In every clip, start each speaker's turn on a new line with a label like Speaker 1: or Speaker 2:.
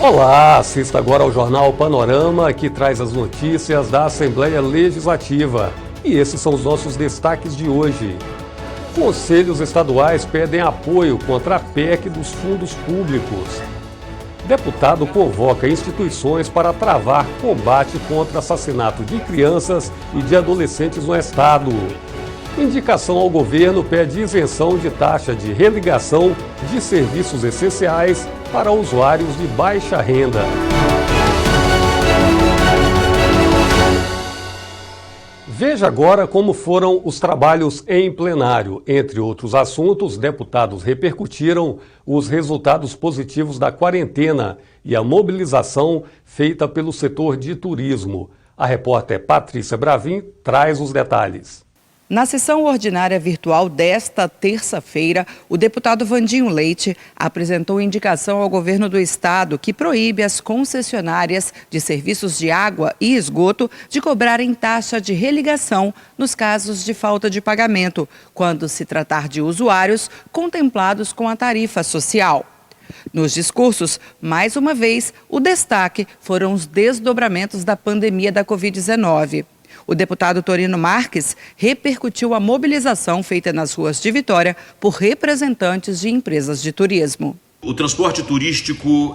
Speaker 1: Olá, assista agora ao Jornal Panorama, que traz as notícias da Assembleia Legislativa. E esses são os nossos destaques de hoje. Conselhos estaduais pedem apoio contra a PEC dos fundos públicos. Deputado convoca instituições para travar combate contra assassinato de crianças e de adolescentes no estado. Indicação ao governo pede isenção de taxa de religação de serviços essenciais para usuários de baixa renda. Veja agora como foram os trabalhos em plenário. Entre outros assuntos, deputados repercutiram os resultados positivos da quarentena e a mobilização feita pelo setor de turismo. A repórter Patrícia Bravin traz os detalhes.
Speaker 2: Na sessão ordinária virtual desta terça-feira, o deputado Vandinho Leite apresentou indicação ao governo do estado que proíbe as concessionárias de serviços de água e esgoto de cobrarem taxa de religação nos casos de falta de pagamento, quando se tratar de usuários contemplados com a tarifa social. Nos discursos, mais uma vez, o destaque foram os desdobramentos da pandemia da Covid-19. O deputado Torino Marques repercutiu a mobilização feita nas ruas de Vitória por representantes de empresas de turismo.
Speaker 3: O transporte turístico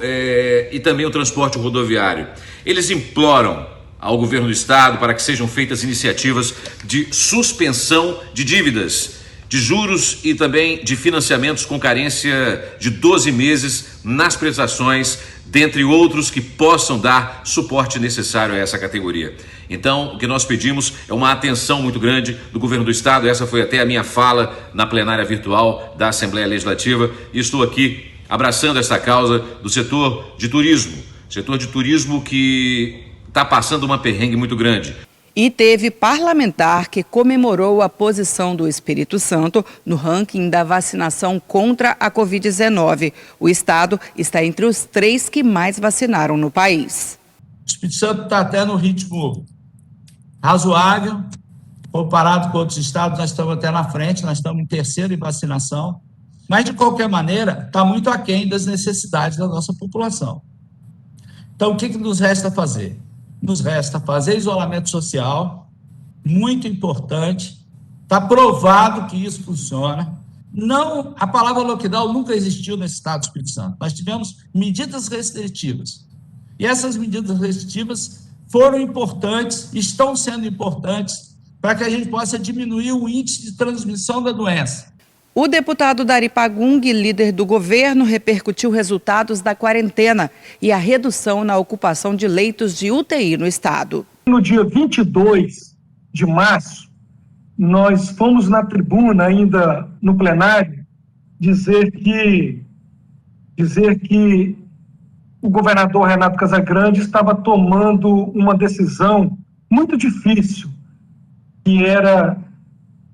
Speaker 3: e também o transporte rodoviário, eles imploram ao governo do estado para que sejam feitas iniciativas de suspensão de dívidas, de juros e também de financiamentos com carência de 12 meses nas prestações, dentre outros que possam dar suporte necessário a essa categoria. Então, o que nós pedimos é uma atenção muito grande do governo do estado. Essa foi até a minha fala na plenária virtual da Assembleia Legislativa e estou aqui abraçando essa causa do setor de turismo que está passando uma perrengue muito grande.
Speaker 2: E teve parlamentar que comemorou a posição do Espírito Santo no ranking da vacinação contra a Covid-19. O estado está entre os 3 que mais vacinaram no país.
Speaker 4: O Espírito Santo está até no ritmo razoável, comparado com outros estados, nós estamos até na frente, nós estamos em terceiro em vacinação, mas, de qualquer maneira, está muito aquém das necessidades da nossa população. Então, o que nos resta fazer? Nos resta fazer isolamento social, muito importante, está provado que isso funciona. Não, a palavra lockdown nunca existiu nesse estado do Espírito Santo. Nós tivemos medidas restritivas. E essas medidas restritivas foram importantes, estão sendo importantes, para que a gente possa diminuir o índice de transmissão da doença.
Speaker 2: O deputado Dari Pagung, líder do governo, repercutiu resultados da quarentena e a redução na ocupação de leitos de UTI no estado.
Speaker 5: No dia 22 de março, nós fomos na tribuna, ainda no plenário, dizer que o governador Renato Casagrande estava tomando uma decisão muito difícil, que era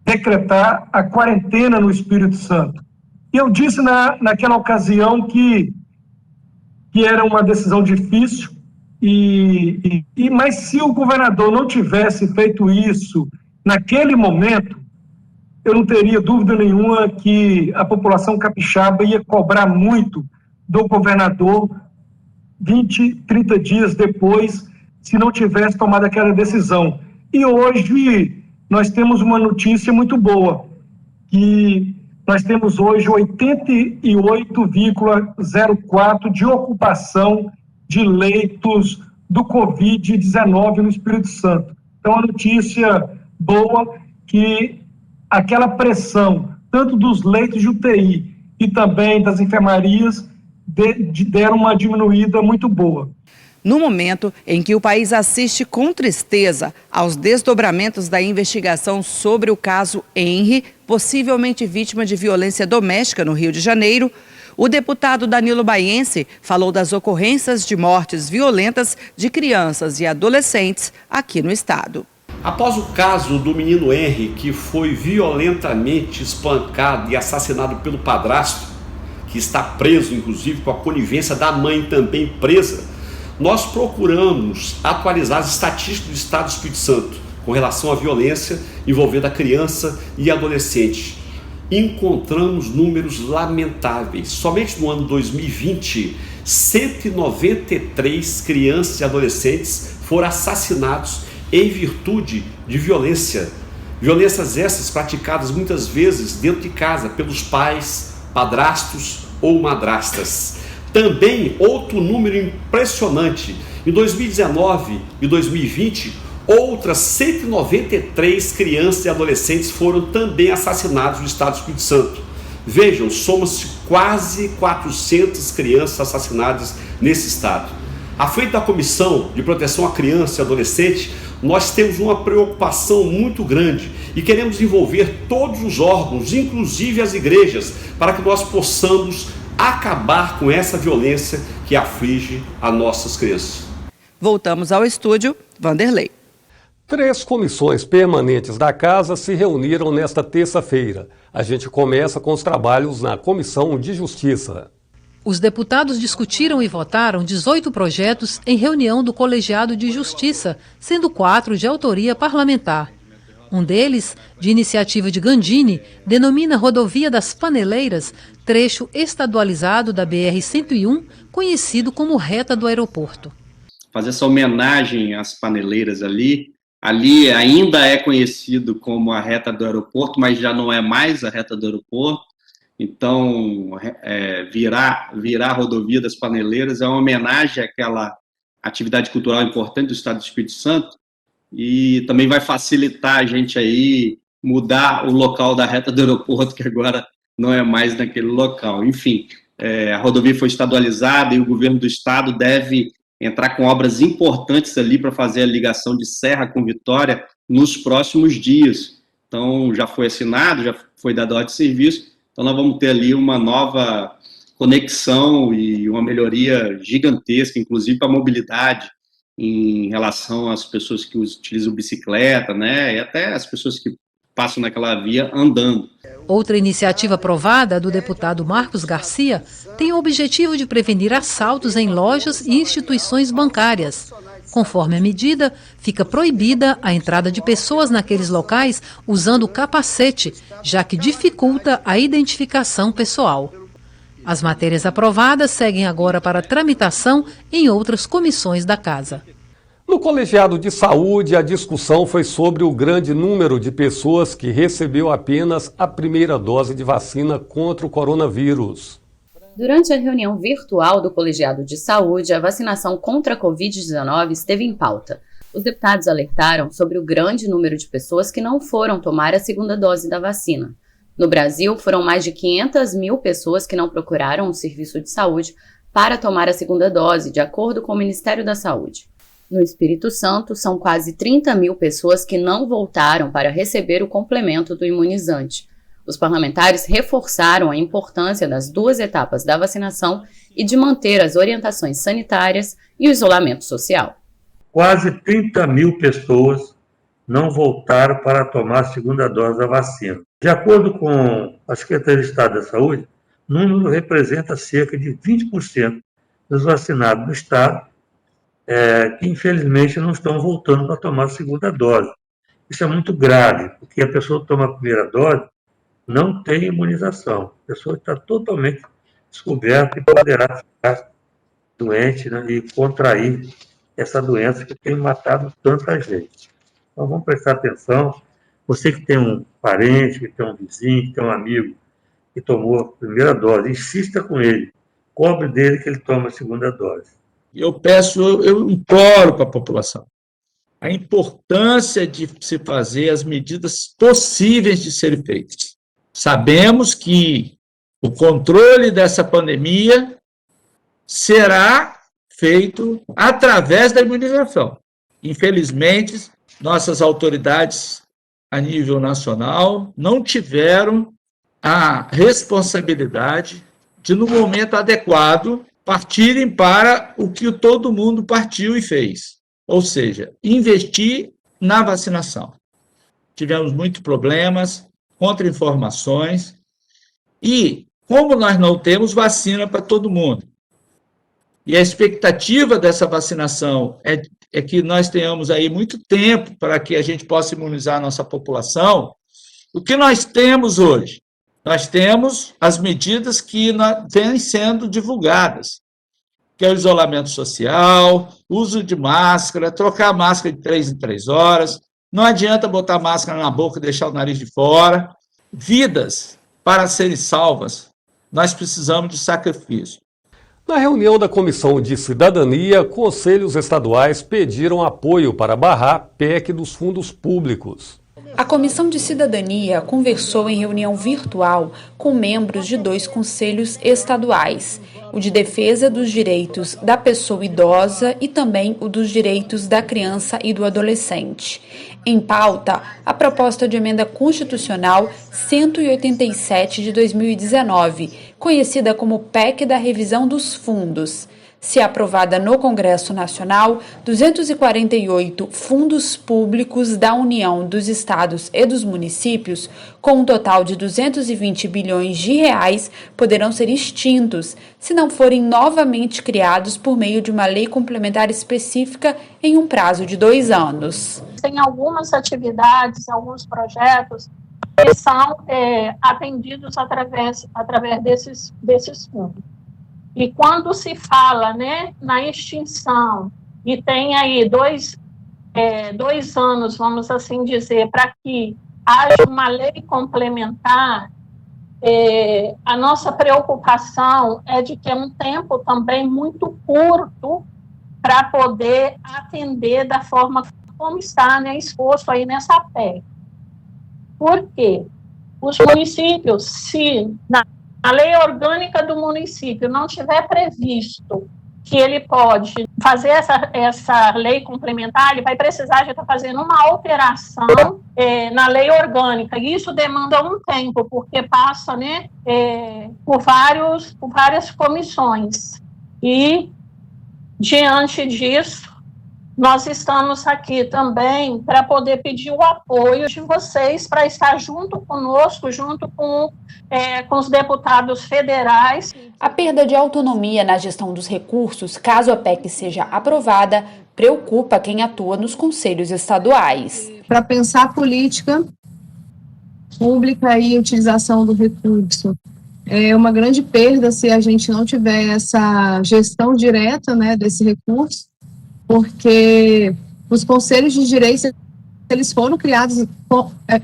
Speaker 5: decretar a quarentena no Espírito Santo. E eu disse naquela ocasião que era uma decisão difícil, mas se o governador não tivesse feito isso naquele momento, eu não teria dúvida nenhuma que a população capixaba ia cobrar muito do governador 20, 30 dias depois, se não tivesse tomado aquela decisão. E hoje nós temos uma notícia muito boa, que nós temos hoje 88,04% de ocupação de leitos do Covid-19 no Espírito Santo. Então, a notícia boa que aquela pressão, tanto dos leitos de UTI e também das enfermarias, deram uma diminuída muito boa.
Speaker 2: No momento em que o país assiste com tristeza aos desdobramentos da investigação sobre o caso Henry, possivelmente vítima de violência doméstica no Rio de Janeiro, o deputado Danilo Baiense falou das ocorrências de mortes violentas de crianças e adolescentes aqui no estado.
Speaker 6: Após o caso do menino Henry, que foi violentamente espancado e assassinado pelo padrasto, que está preso, inclusive, com a conivência da mãe também presa, nós procuramos atualizar as estatísticas do estado do Espírito Santo com relação à violência envolvendo a criança e adolescente. encontramos números lamentáveis. Somente no ano 2020, 193 crianças e adolescentes foram assassinados em virtude de violência. Violências essas praticadas muitas vezes dentro de casa pelos pais, padrastos ou madrastas. Também outro número impressionante, em 2019 e 2020, outras 193 crianças e adolescentes foram também assassinados no estado do Espírito Santo. Vejam, somos quase 400 crianças assassinadas nesse estado. À frente da Comissão de Proteção à Criança e Adolescente, nós temos uma preocupação muito grande e queremos envolver todos os órgãos, inclusive as igrejas, para que nós possamos acabar com essa violência que aflige as nossas crianças.
Speaker 2: Voltamos ao estúdio, Vanderlei.
Speaker 1: 3 comissões permanentes da Casa se reuniram nesta terça-feira. A gente começa com os trabalhos na Comissão de Justiça.
Speaker 7: Os deputados discutiram e votaram 18 projetos em reunião do Colegiado de Justiça, sendo 4 de autoria parlamentar. Um deles, de iniciativa de Gandini, denomina Rodovia das Paneleiras, trecho estadualizado da BR-101, conhecido como Reta do Aeroporto.
Speaker 8: Fazer essa homenagem às paneleiras ali ainda é conhecido como a Reta do Aeroporto, mas já não é mais a Reta do Aeroporto. Então, virar a Rodovia das Paneleiras é uma homenagem àquela atividade cultural importante do Estado do Espírito Santo e também vai facilitar a gente aí mudar o local da Reta do Aeroporto, que agora não é mais naquele local. Enfim, a rodovia foi estadualizada e o governo do Estado deve entrar com obras importantes ali para fazer a ligação de Serra com Vitória nos próximos dias. Então, já foi assinado, já foi dado ordem de serviço. Então, nós vamos ter ali uma nova conexão e uma melhoria gigantesca, inclusive para a mobilidade, em relação às pessoas que utilizam bicicleta, né, e até as pessoas que passam naquela via andando.
Speaker 7: Outra iniciativa aprovada do deputado Marcos Garcia tem o objetivo de prevenir assaltos em lojas e instituições bancárias. Conforme a medida, fica proibida a entrada de pessoas naqueles locais usando capacete, já que dificulta a identificação pessoal. As matérias aprovadas seguem agora para tramitação em outras comissões da Casa.
Speaker 1: No Colegiado de Saúde, a discussão foi sobre o grande número de pessoas que recebeu apenas a primeira dose de vacina contra o coronavírus.
Speaker 9: Durante a reunião virtual do Colegiado de Saúde, a vacinação contra a Covid-19 esteve em pauta. Os deputados alertaram sobre o grande número de pessoas que não foram tomar a segunda dose da vacina. No Brasil, foram mais de 500 mil pessoas que não procuraram o serviço de saúde para tomar a segunda dose, de acordo com o Ministério da Saúde. No Espírito Santo, são quase 30 mil pessoas que não voltaram para receber o complemento do imunizante. Os parlamentares reforçaram a importância das 2 etapas da vacinação e de manter as orientações sanitárias e o isolamento social.
Speaker 10: Quase 30 mil pessoas não voltaram para tomar a segunda dose da vacina. De acordo com a Secretaria de Estado da Saúde, o número representa cerca de 20% dos vacinados do Estado, que infelizmente não estão voltando para tomar a segunda dose. Isso é muito grave, porque a pessoa que toma a primeira dose não tem imunização. A pessoa está totalmente descoberta e poderá ficar doente, né, e contrair essa doença que tem matado tanta gente. Então vamos prestar atenção. Você que tem um parente, que tem um vizinho, que tem um amigo que tomou a primeira dose, insista com ele, cobre dele que ele tome a segunda dose.
Speaker 4: Eu imploro para a população a importância de se fazer as medidas possíveis de serem feitas. Sabemos que o controle dessa pandemia será feito através da imunização. Infelizmente, nossas autoridades a nível nacional não tiveram a responsabilidade de, no momento adequado, partirem para o que todo mundo partiu e fez, ou seja, investir na vacinação. Tivemos muitos problemas, contra-informações, e como nós não temos vacina para todo mundo, e a expectativa dessa vacinação é que nós tenhamos aí muito tempo para que a gente possa imunizar a nossa população, o que nós temos hoje Nós temos as medidas que vêm sendo divulgadas, que é o isolamento social, uso de máscara, trocar a máscara de 3 em 3 horas, não adianta botar máscara na boca e deixar o nariz de fora. Vidas, para serem salvas, nós precisamos de sacrifício.
Speaker 1: Na reunião da Comissão de Cidadania, conselhos estaduais pediram apoio para barrar PEC dos fundos públicos.
Speaker 11: A Comissão de Cidadania conversou em reunião virtual com membros de 2 conselhos estaduais, o de Defesa dos Direitos da Pessoa Idosa e também o dos Direitos da Criança e do Adolescente. Em pauta, a proposta de emenda constitucional 187 de 2019, conhecida como PEC da Revisão dos Fundos. Se aprovada no Congresso Nacional, 248 fundos públicos da União, dos estados e dos municípios, com um total de 220 bilhões de reais, poderão ser extintos, se não forem novamente criados por meio de uma lei complementar específica em um prazo de 2 anos.
Speaker 12: Tem algumas atividades, alguns projetos que são atendidos através desses fundos. E quando se fala, né, na extinção, e tem aí 2 anos, vamos assim dizer, para que haja uma lei complementar, a nossa preocupação é de que é um tempo também muito curto para poder atender da forma como está, né, exposto aí nessa PEC. Por quê? Os municípios, se a lei orgânica do município não tiver previsto que ele pode fazer essa lei complementar, ele vai precisar de estar fazendo uma alteração na lei orgânica. E isso demanda um tempo, porque passa, né, por várias comissões. E, diante disso, nós estamos aqui também para poder pedir o apoio de vocês para estar junto conosco, junto com os deputados federais.
Speaker 11: A perda de autonomia na gestão dos recursos, caso a PEC seja aprovada, preocupa quem atua nos conselhos estaduais.
Speaker 13: Para pensar a política pública e utilização do recurso, é uma grande perda se a gente não tiver essa gestão direta, né, desse recurso, porque os conselhos de direitos, eles foram criados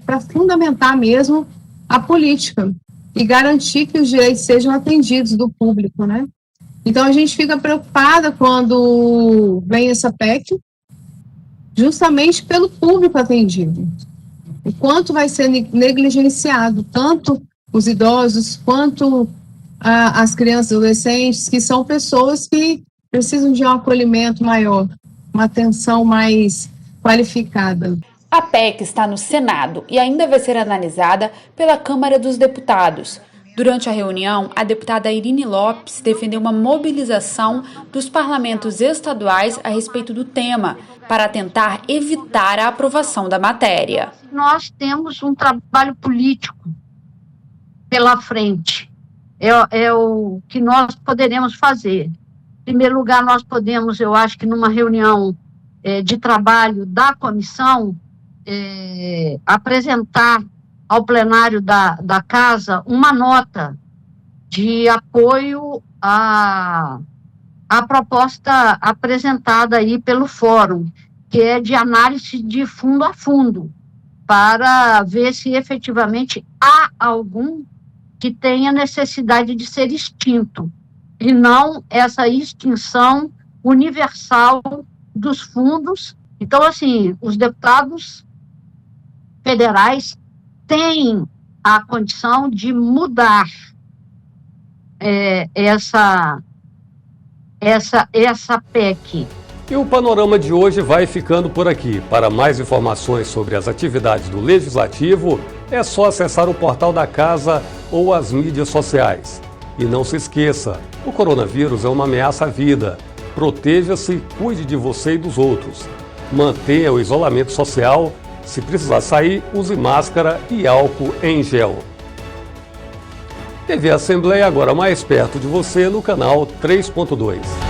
Speaker 13: para fundamentar mesmo a política e garantir que os direitos sejam atendidos do público, né? Então, a gente fica preocupada quando vem essa PEC, justamente pelo público atendido. O quanto vai ser negligenciado, tanto os idosos quanto as crianças e adolescentes, que são pessoas que precisam de um acolhimento maior, uma atenção mais qualificada.
Speaker 11: A PEC está no Senado e ainda vai ser analisada pela Câmara dos Deputados. Durante a reunião, a deputada Irine Lopes defendeu uma mobilização dos parlamentos estaduais a respeito do tema, para tentar evitar a aprovação da matéria.
Speaker 14: Nós temos um trabalho político pela frente. É o que nós poderemos fazer. Em primeiro lugar, nós podemos, eu acho que numa reunião de trabalho da comissão, apresentar ao plenário da Casa uma nota de apoio à proposta apresentada aí pelo Fórum, que é de análise de fundo a fundo, para ver se efetivamente há algum que tenha necessidade de ser extinto, e não essa extinção universal dos fundos. Então, assim, os deputados federais têm a condição de mudar essa PEC.
Speaker 1: E o Panorama de hoje vai ficando por aqui. Para mais informações sobre as atividades do Legislativo, é só acessar o portal da Casa ou as mídias sociais. E não se esqueça, o coronavírus é uma ameaça à vida. Proteja-se e cuide de você e dos outros. Mantenha o isolamento social. Se precisar sair, use máscara e álcool em gel. TV Assembleia agora mais perto de você no canal 3.2.